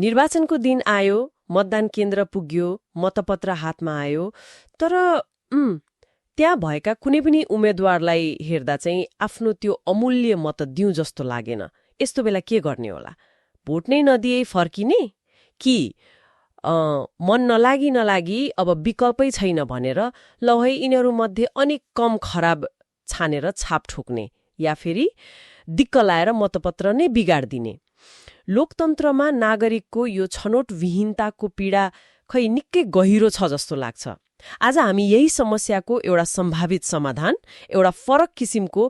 निर्वाचनको दिन आयो, मतदान केन्द्र पुग्यो, मतपत्र हातमा आयो, तर त्यहाँ भएका कुनै पनि उम्मेद्वारलाई हेर्दा चाहिँ आफ्नो त्यो अमूल्य मत दिउँ जस्तो लागेन। यस्तो बेला के गर्ने होला? भोट नै नदिए फर्किने कि मन नलागी अब विकल्पै छैन भनेर ल है यिनीहरूमध्ये अनेक कम खराब छानेर छाप ठोक्ने, या फेरि दिक्क लाएर मतपत्र नै बिगाडिदिने? लोकतन्त्रमा नागरिकको यो छनौट विहीनताको पीडा खै निकै गहिरो छ जस्तो लाग्छ। आज हामी यही समस्याको एउटा सम्भावित समाधान, एउटा फरक किसिमको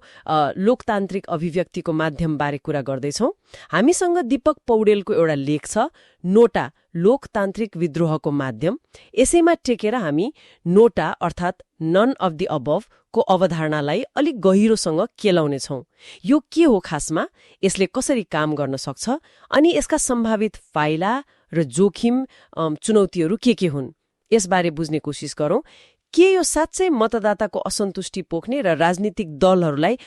लोकतान्त्रिक अभिव्यक्तिको माध्यमबारे कुरा गर्दैछौँ। हामीसँग दीपक पौडेलको एउटा लेख छ, नोटा लोकतान्त्रिक विद्रोहको माध्यम। यसैमा टेकेर हामी नोटा अर्थात् नन अफ द अबभ को अवधारणालाई अलिक गहिरोसँग केलाउनेछौँ। यो के हो खासमा, यसले कसरी काम गर्न सक्छ, अनि यसका सम्भावित फाइला र जोखिम चुनौतीहरू के हुन्, यसबारे बुझ्ने कोसिस गरौँ। के यो साँच्चै मतदाताको असन्तुष्टि पोख्ने र राजनीतिक दलहरूलाई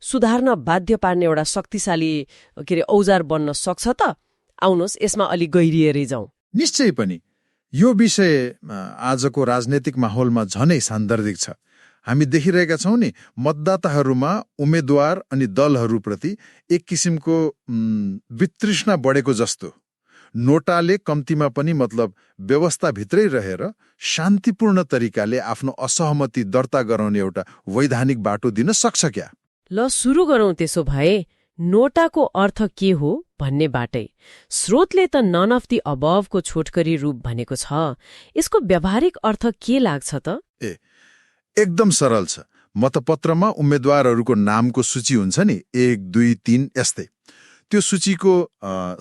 सुधार्न बाध्य पार्ने एउटा शक्तिशाली औजार बन्न सक्छ त? आउनुहोस् यसमा अलि गहिरिएरै जाउँ। निश्चय पनि यो विषय आजको राजनीतिक माहौलमा झनै सान्दर्भिक छ। हामी देखिरहेका छौँ नि, मतदाताहरूमा उम्मेद्वार अनि दलहरूप्रति एक किसिमको वितृष्णा बढेको जस्तो। नोटाले कम्तीमा पनि मतलब व्यवस्थाभित्रै रहेर शान्तिपूर्ण तरिकाले आफ्नो असहमति दर्ता गराउने एउटा वैधानिक बाटो दिन सक्छ क्या? ल सुरु गरौँ त्यसो भए। नोटाको अर्थ के हो भन्ने बाटै। स्रोतले त नन अफ द अबभको छोटकरी रूप भनेको छ। यसको व्यावहारिक अर्थ के लाग्छ त? एकदम सरल छ। मतपत्रमा उम्मेद्वारहरूको नामको सूची हुन्छ नि, 1, 2, 3 यस्तै। त्यो सूचीको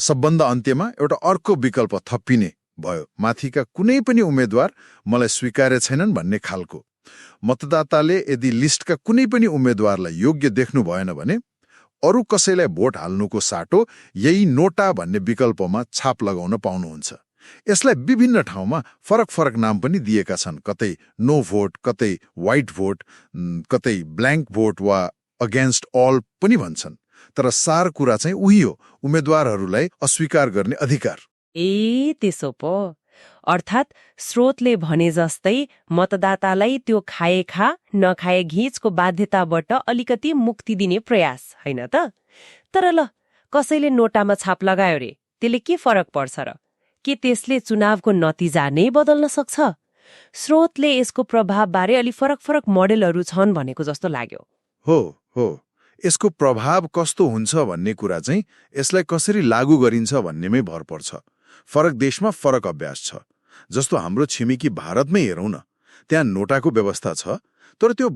सबभन्दा अन्त्यमा एउटा अर्को विकल्प थपिने भयो, माथिका कुनै पनि उम्मेद्वार मलाई स्वीकार्य छैनन् भन्ने खालको। मतदाताले यदि लिस्टका कुनै पनि उम्मेद्वारलाई योग्य देख्नु भएन भने अरू कसैलाई भोट हाल्नुको साटो यही नोटा भन्ने विकल्पमा छाप लगाउन पाउनुहुन्छ। यसलाई विभिन्न ठाउँमा फरक फरक नाम पनि दिएका छन्। कतै नो भोट, कतै व्हाइट भोट, कतै ब्ल्याङ्क भोट वा अगेन्स्ट अल पनि भन्छन्। तर सार कुरा चाहिँ उही हो, उम्मेद्वारहरूलाई अस्वीकार गर्ने अधिकार। त्यसो पो। अर्थात् स्रोतले भने जस्तै मतदातालाई त्यो खाए खा नखाए घिचको बाध्यताबाट अलिकति मुक्ति दिने प्रयास, होइन त? तर ल, कसैले नोटामा छाप लगायो रे, त्यसले के फरक पर्छ र? के त्यसले चुनावको नतिजा नै बदल्न सक्छ? स्रोतले यसको प्रभावबारे अलि फरक फरक मोडेलहरू छन् भनेको जस्तो लाग्यो। हो, यसको प्रभाव कस्तो हुन्छ भन्ने कुरा चाहिँ यसलाई कसरी लागू गरिन्छ भन्नेमै भर पर्छ। फरक देशमा फरक अभ्यास छ। जस्तो हाम्रो छिमेकी भारतमै हेरौँ न, त्यहाँ नोटाको व्यवस्था छ, तर त्यो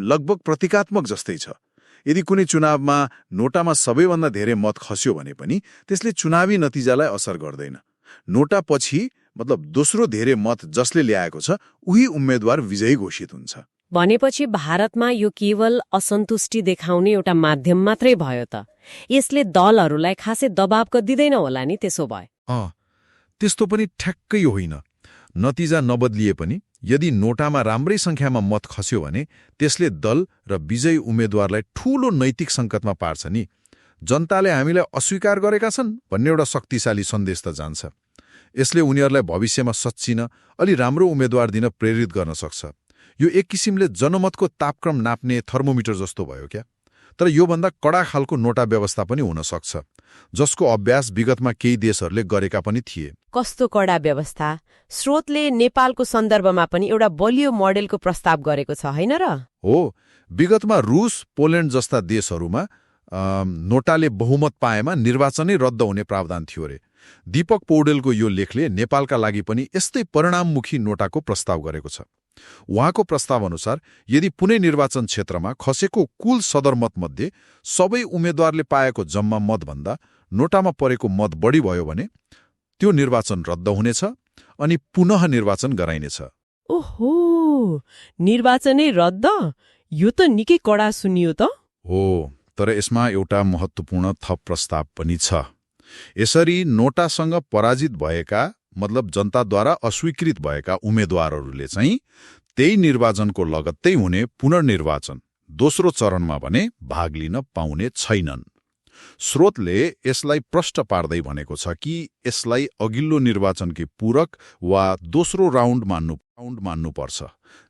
लगभग प्रतीकात्मक जस्तै छ। यदि कुनै चुनावमा नोटामा सबैभन्दा धेरै मत खस्यो भने पनि त्यसले चुनावी नतिजालाई असर गर्दैन। नोटा पछि मतलब दोस्रो धेरै मत जसले ल्याएको छ उही उम्मेद्वार विजयी घोषित हुन्छ। भनेपछि भारतमा यो केवल असन्तुष्टि देखाउने एउटा माध्यम मात्रै भयो त? यसले दलहरूलाई खासै दबाव दिँदैन होला नि त्यसो भए? त्यस्तो पनि ठ्याक्कै होइन। नतिजा नबदलिए पनि यदि नोटामा राम्रै संख्यामा मत खस्यो भने त्यसले दल र विजयी उम्मेद्वारलाई ठूलो नैतिक सङ्कटमा पार्छ नि। जनताले हामीलाई अस्वीकार गरेका छन् भन्ने एउटा शक्तिशाली सन्देश त जान्छ। यसले उनीहरूलाई भविष्यमा सच्चिन अलि राम्रो उम्मेद्वार दिन प्रेरित गर्न सक्छ। यो एक किसिमले जनमतको तापक्रम नाप्ने थर्मोमिटर जस्तो भयो क्या? तर योभन्दा कडा खालको नोटा व्यवस्था पनि हुन सक्छ, जसको अभ्यास विगतमा केही देशहरूले गरेका पनि थिए। कस्तो कडा व्यवस्था? स्रोतले नेपालको सन्दर्भमा पनि एउटा बलियो मोडेलको प्रस्ताव गरेको छ, होइन र? हो, विगतमा रुस, पोल्यान्ड जस्ता देशहरूमा नोटाले बहुमत पाएमा निर्वाचनै रद्द हुने प्रावधान थियो रे। दीपक पौडेलको यो लेखले नेपालका लागि पनि यस्तै परिणाममुखी नोटाको प्रस्ताव गरेको छ। उहाँको प्रस्ताव अनुसार यदि कुनै निर्वाचन क्षेत्रमा खसेको कुल सदरमत मध्ये सबै उम्मेद्वारले पाएको जम्मा मतभन्दा नोटामा परेको मत बढी भयो भने त्यो निर्वाचन रद्द हुनेछ अनि पुनः निर्वाचन गराइनेछ। ओहो, निर्वाचनै रद्द? यो त निकै कडा सुनियो त। हो, तर यसमा एउटा महत्त्वपूर्ण थप प्रस्ताव पनि छ। यसरी नोटासँग पराजित भएका मतलब जनताद्वारा अस्वीकृत भएका उम्मेद्वारहरूले चाहिँ त्यही निर्वाचनको लगत्तै हुने पुनर्निर्वाचन दोस्रो चरणमा भने भाग लिन पाउने छैनन्। स्रोतले यसलाई प्रष्ट पार्दै भनेको छ कि यसलाई अघिल्लो निर्वाचनकै पूरक वा दोस्रो राउन्ड मान्नुपर्छ,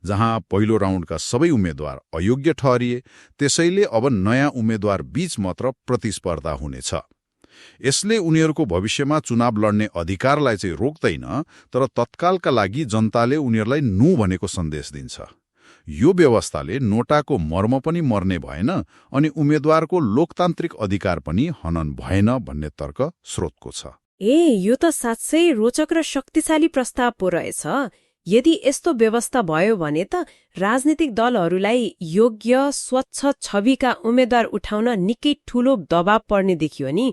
जहाँ पहिलो राउन्डका सबै उम्मेद्वार अयोग्य ठहरिए, त्यसैले अब नयाँ उम्मेद्वार बीच मात्र प्रतिस्पर्धा हुनेछ। यसले उनीहरूको भविष्यमा चुनाव लड्ने अधिकारलाई चाहिँ रोक्दैन, तर तत्कालका लागि जनताले उनीहरूलाई नु भनेको सन्देश दिन्छ। यो व्यवस्थाले नोटाको मर्म पनि मर्ने भएन अनि उम्मेद्वारको लोकतान्त्रिक अधिकार पनि हनन भएन भन्ने तर्क स्रोतको छ। यो त साँच्चै रोचक र शक्तिशाली प्रस्ताव पो रहेछ। यदि यस्तो व्यवस्था भयो भने त राजनीतिक दलहरूलाई योग्य स्वच्छ छविका उम्मेद्वार उठाउन निकै ठूलो दबाव पर्ने देखियो नि।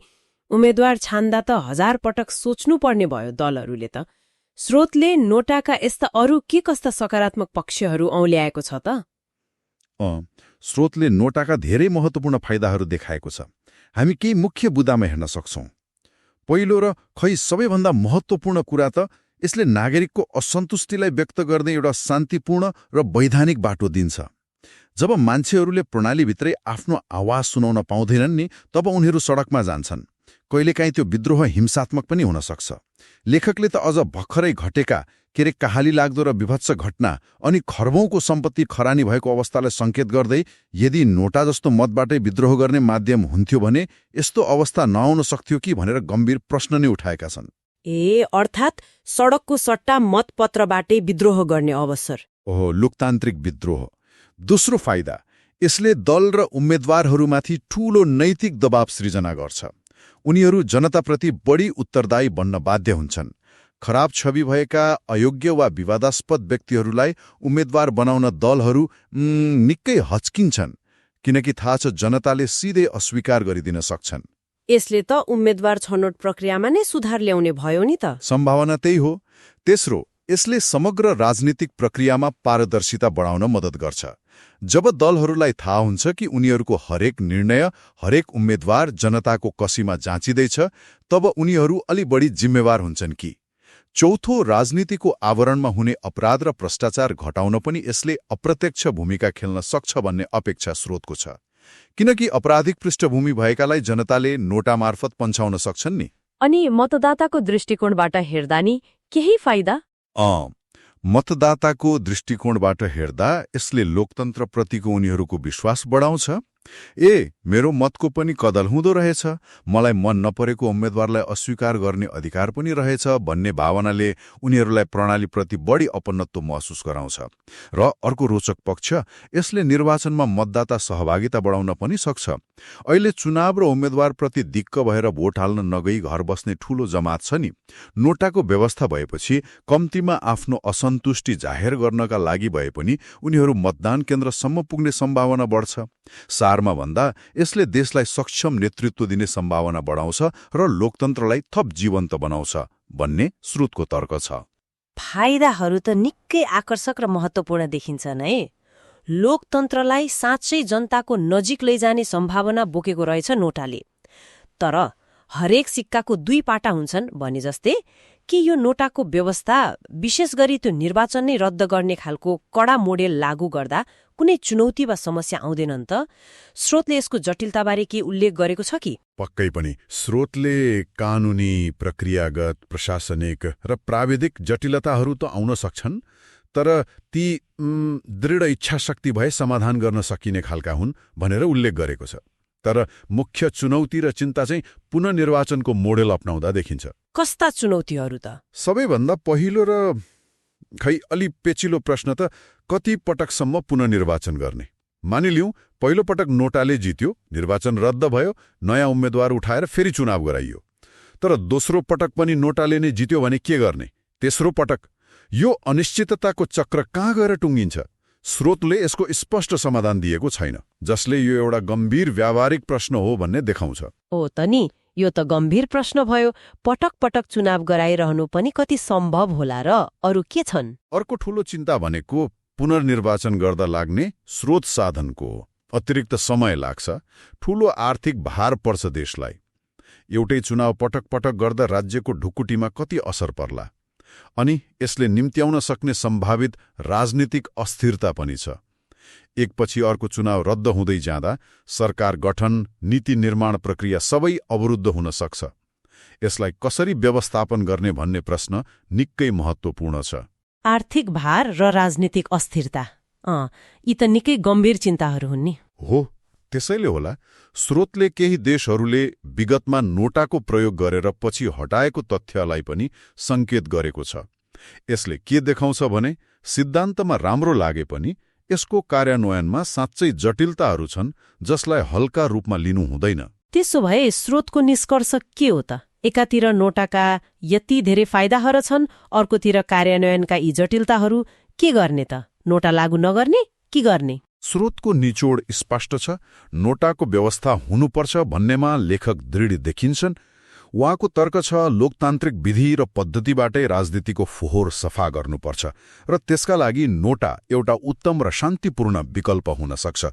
उम्मेद्वार छान्दा त 1000 पटक सोच्नु पर्ने भयो दलहरूले त। स्रोतले नोटाका यस्ता अरू के कस्ता सकारात्मक पक्षहरू औल्याएको छ त? स्रोतले नोटाका धेरै महत्त्वपूर्ण फाइदाहरू देखाएको छ। हामी केही मुख्य बुदामा हेर्न सक्छौं। पहिलो र खै सबैभन्दा महत्त्वपूर्ण कुरा त यसले नागरिकको असन्तुष्टिलाई व्यक्त गर्ने एउटा शान्तिपूर्ण र वैधानिक बाटो दिन्छ। जब मान्छेहरूले प्रणालीभित्रै आफ्नो आवाज सुनाउन पाउँदैनन् नि, तब उनीहरू सडकमा जान्छन्। कहिलेकाहीँ त्यो विद्रोह हिंसात्मक पनि हुन सक्छ। लेखकले त अझ भर्खरै घटेका कहाली लाग्दो र विभत्स घटना अनि खर्बौंको सम्पत्ति खरानी भएको अवस्थालाई संकेत गर्दै यदि नोटा जस्तो मतबाटै विद्रोह गर्ने माध्यम हुन्थ्यो भने यस्तो अवस्था नआउन सक्थ्यो कि भनेर गम्भीर प्रश्न नै उठाएका छन्। अर्थात् सडकको सट्टा मतपत्रबाटै विद्रोह गर्ने अवसर। लोकतान्त्रिक विद्रोह। दोस्रो फाइदा, यसले दल र उम्मेद्वारहरूमाथि ठूलो नैतिक दबाव सृजना गर्छ। उनीहरू जनताप्रति बढी उत्तरदायी बन्न बाध्य हुन्छन्। खराब छवि भएका अयोग्य वा विवादास्पद व्यक्तिहरूलाई उम्मेद्वार बनाउन दलहरू निकै हच्किन्छन्, किनकि थाहा छ जनताले सिधै अस्वीकार गरिदिन सक्छन्। यसले त उम्मेद्वार छनौट प्रक्रियामा नै सुधार ल्याउने भयो नि त। सम्भावना त्यही हो। तेस्रो, यसले समग्र राजनीतिक प्रक्रियामा पारदर्शिता बढाउन मद्दत गर्छ। जब दलहरूलाई थाहा हुन्छ कि उनीहरूको हरेक निर्णय, हरेक उम्मेद्वार जनताको कसीमा जाँचिँदैछ, तब उनीहरू अलि बढी जिम्मेवार हुन्छन् कि। चौथो, राजनीतिको आवरणमा हुने अपराध र भ्रष्टाचार घटाउन पनि यसले अप्रत्यक्ष भूमिका खेल्न सक्छ भन्ने अपेक्षा स्रोतको छ, किनकि अपराधिक पृष्ठभूमि भएकालाई जनताले नोटा मार्फत पन्छाउन सक्छन् नि। अनि मतदाताको दृष्टिकोणबाट हेर्दा नि केही फाइदा? मतदाताको दृष्टिकोणबाट हेर्दा यसले लोकतन्त्रप्रतिको उनीहरूको विश्वास बढाउँछ। मेरो मतको पनि कदर हुँदो रहेछ, मलाई मन नपरेको उम्मेद्वारलाई अस्वीकार गर्ने अधिकार पनि रहेछ भन्ने भावनाले उनीहरूलाई प्रणालीप्रति बढी अपनत्व महसुस गराउँछ। र अर्को रोचक पक्ष, यसले निर्वाचनमा मतदाता सहभागिता बढाउन पनि सक्छ। अहिले चुनाव र उम्मेद्वारप्रति दिक्क भएर भोट हाल्न नगई घर बस्ने ठूलो जमात छ नि। नोटाको व्यवस्था भएपछि कम्तीमा आफ्नो असन्तुष्टि जाहेर गर्नका लागि भए पनि उनीहरू मतदान केन्द्रसम्म पुग्ने सम्भावना बढ्छ। सारमा भन्दा यसले देशलाई सक्षम नेतृत्व दिने सम्भावना बढाउँछ र लोकतन्त्रलाई थप जीवन्त बनाउँछ भन्ने स्रोतको तर्क छ। फाइदाहरू त निकै आकर्षक र महत्त्वपूर्ण देखिन्छन् है। लोकतन्त्रलाई साँच्चै जनताको नजिक लैजाने सम्भावना बोकेको रहेछ नोटाले। तर हरेक सिक्काको दुई पाटा हुन्छन् भने जस्तै कि यो नोटाको व्यवस्था विशेष गरी त्यो निर्वाचन नै रद्द गर्ने खालको कडा मोडेल लागू गर्दा कुनै चुनौती वा समस्या आउँदैनन् त? स्रोतले यसको जटिलताबारे के उल्लेख गरेको छ कि? पक्कै पनि। स्रोतले कानुनी, प्रक्रियागत, प्रशासनिक र प्राविधिक जटिलताहरू त आउन सक्छन्, तर ती दृढ इच्छाशक्ति भए समाधान गर्न सकिने खालका हुन् भनेर उल्लेख गरेको छ। तर मुख्य चुनौती र चिन्ता चाहिँ पुनर्निर्वाचनको मोडेल अपनाउँदा देखिन्छ। कस्ता चुनौतीहरू त? सबैभन्दा पहिलो र अलि पेचिलो प्रश्न त कति पटकसम्म पुनर्निर्वाचन गर्ने? मानिलिउँ पहिलो पटक नोटाले जित्यो, निर्वाचन रद्द भयो, नयाँ उम्मेद्वार उठाएर फेरि चुनाव गराइयो। तर दोस्रो पटक पनि नोटाले नै जित्यो भने के गर्ने? तेस्रो पटक? यो अनिश्चितताको चक्र कहाँ गएर टुङ्गिन्छ? स्रोतले यसको स्पष्ट समाधान दिएको छैन, जसले यो एउटा गम्भीर व्यावहारिक प्रश्न हो भन्ने देखाउँछ। त नि, यो त गम्भीर प्रश्न भयो। पटक पटक चुनाव गराइरहनु पनि कति सम्भव होला र अरू के छन्? अर्को ठूलो चिन्ता भनेको पुनर्निर्वाचन गर्दा लाग्ने स्रोत साधनको अतिरिक्त समय लाग्छ। ठूलो आर्थिक भार पर्छ देशलाई। एउटै चुनाव पटक पटक गर्दा राज्यको ढुकुटीमा कति असर पर्ला? अनि यसले निम्त्याउन सक्ने सम्भावित राजनीतिक अस्थिरता पनि छ। एकपछि अर्को चुनाव रद्द हुँदै जाँदा सरकार गठन, नीति निर्माण प्रक्रिया सबै अवरुद्ध हुन सक्छ। यसलाई कसरी व्यवस्थापन गर्ने भन्ने प्रश्न निकै महत्त्वपूर्ण छ। आर्थिक भार र राजनीतिक अस्थिरता यी त निकै गम्भीर चिन्ताहरू हुन् नि। हो, त्यसैले होला स्रोतले केही देशहरूले विगतमा नोटाको प्रयोग गरेर पछि हटाएको तथ्यलाई पनि सङ्केत गरेको छ। यसले के देखाउँछ भने सिद्धान्तमा राम्रो लागे पनि यसको कार्यान्वयनमा साँच्चै जटिलताहरू छन् जसलाई हल्का रूपमा लिनु हुँदैन। त्यसो भए स्रोतको निष्कर्ष के हो त? एकातिर नोटाका यति धेरै फाइदाहरू छन्, अर्कोतिर कार्यान्वयनका यी जटिलताहरू। के गर्ने त? नोटा लागू नगर्ने कि गर्ने? स्रोतको निचोड स्पष्ट छ। नोटाको व्यवस्था हुनुपर्छ भन्नेमा लेखक दृढ देखिन्छन्। उहाँको तर्क छ लोकतान्त्रिक विधि र पद्धतिबाटै राजनीतिको फोहोर सफा गर्नुपर्छ र त्यसका लागि नोटा एउटा उत्तम र शान्तिपूर्ण विकल्प हुन सक्छ।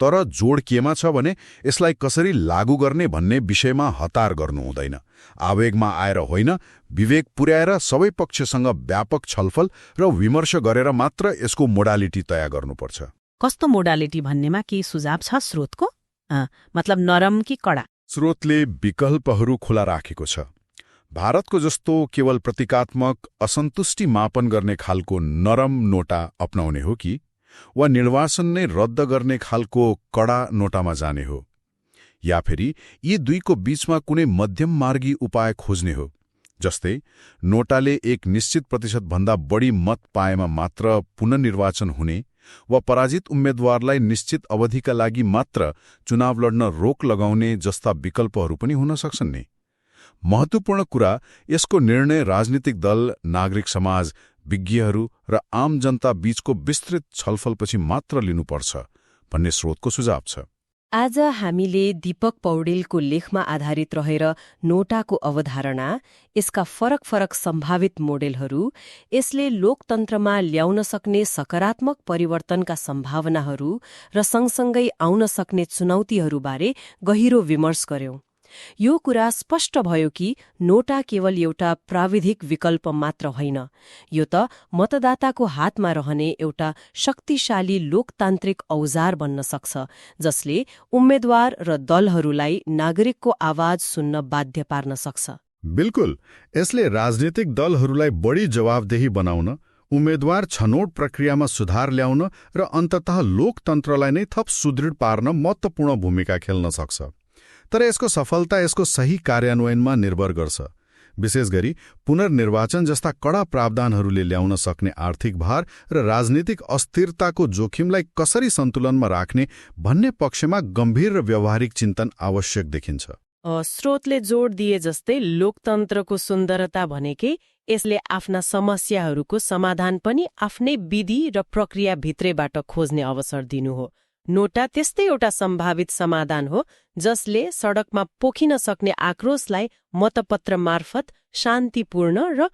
तर जोड केमा छ भने यसलाई कसरी लागू गर्ने भन्ने विषयमा हतार गर्नु हुँदैन। आवेगमा आएर होइन, विवेक पुर्याएर सबै पक्षसँग व्यापक छलफल र विमर्श गरेर मात्र यसको मोडालिटी तय गर्नुपर्छ। कस्तो मोडालिटी भन्नेमा केही सुझाव छ स्रोतको? मतलब नरम कि कडा? स्रोतले विकल्पहरू खुला राखेको छ। भारतको जस्तो केवल प्रतीकात्मक असन्तुष्टि मापन गर्ने खालको नरम नोटा अपनाउने हो कि वा निर्वाचन नै रद्द गर्ने खालको कडा नोटामा जाने हो, या फेरि यी दुईको बीचमा कुनै मध्यम मार्गी उपाय खोज्ने हो, जस्तै नोटाले एक निश्चित प्रतिशतभन्दा बढी मत पाएमा मात्र पुनर्निर्वाचन हुने वा पराजित उम्मेद्वारलाई निश्चित अवधिका लागि मात्र चुनाव लड्न रोक लगाउने जस्ता विकल्पहरू पनि हुन सक्छन् नि। महत्त्वपूर्ण कुरा यसको निर्णय राजनीतिक दल, नागरिक समाज, विज्ञहरू र आम जनता बीचको विस्तृत छलफलपछि मात्र लिनुपर्छ भन्ने स्रोतको सुझाव छ। आज हामीले दीपक पौडेलको लेखमा आधारित रहेर नोटाको अवधारणा, यसका फरक फरक सम्भावित मोडेलहरू, यसले लोकतन्त्रमा ल्याउन सक्ने सकारात्मक परिवर्तनका सम्भावनाहरू र सँगसँगै आउन सक्ने चुनौतीहरूबारे गहिरो विमर्श गर्यौं। यो कुरा स्पष्ट भयो कि नोटा केवल एउटा प्राविधिक विकल्प मात्र होइन, यो त मतदाताको हातमा रहने एउटा शक्तिशाली लोकतान्त्रिक औजार बन्न सक्छ जसले उम्मेद्वार र दलहरूलाई नागरिकको आवाज सुन्न बाध्य पार्न सक्छ। बिल्कुल, यसले राजनीतिक दलहरूलाई बढी जवाबदेही बनाउन, उम्मेद्वार छनौट प्रक्रियामा सुधार ल्याउन र अन्ततः लोकतन्त्रलाई नै थप सुदृढ पार्न महत्त्वपूर्ण भूमिका खेल्न सक्छ। तर यसको सफलता यसको सही कार्यान्वयनमा निर्भर गर्छ। विशेष गरी पुनर्निर्वाचन जस्ता कडा प्रावधानहरूले ल्याउन सक्ने आर्थिक भार र राजनीतिक अस्थिरताको जोखिमलाई कसरी सन्तुलनमा राख्ने भन्ने पक्षमा गम्भीर र व्यावहारिक चिन्तन आवश्यक देखिन्छ। स्रोतले जोड दिए जस्तै लोकतन्त्रको सुन्दरता भनेकै यसले आफ्ना समस्याहरूको समाधान पनि आफ्नै विधि र प्रक्रिया भित्रैबाट खोज्ने अवसर दिनु हो। नोटा त्यस्तै एउटा सम्भावित समाधान हो जसले सडकमा पोखिन सक्ने आक्रोशलाई मतपत्र मार्फत शान्तिपूर्ण र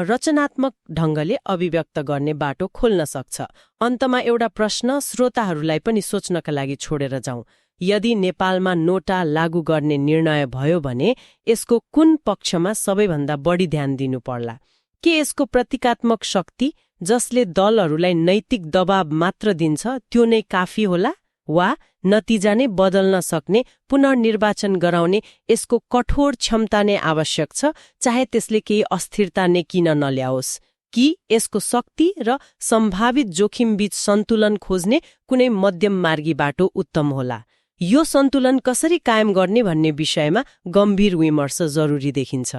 रचनात्मक ढङ्गले अभिव्यक्त गर्ने बाटो खोल्न सक्छ। अन्तमा एउटा प्रश्न श्रोताहरूलाई पनि सोच्नका लागि छोडेर जाउँ। यदि नेपालमा नोटा लागू गर्ने निर्णय भयो भने यसको कुन पक्षमा सबैभन्दा बढी ध्यान दिनु पर्ला? के यसको प्रतीकात्मक शक्ति जसले दलहरूलाई नैतिक दबाव मात्र दिन्छ त्यो नै काफी होला, वा नतिजा नै बदल्न सक्ने पुनर्निर्वाचन गराउने यसको कठोर क्षमता नै आवश्यक छ, चाहे त्यसले केही अस्थिरता नै किन नल्याओस्? कि यसको शक्ति र सम्भावित जोखिमबीच सन्तुलन खोज्ने कुनै मध्यम मार्गी बाटो उत्तम होला? यो सन्तुलन कसरी कायम गर्ने भन्ने विषयमा गम्भीर विमर्श जरुरी देखिन्छ।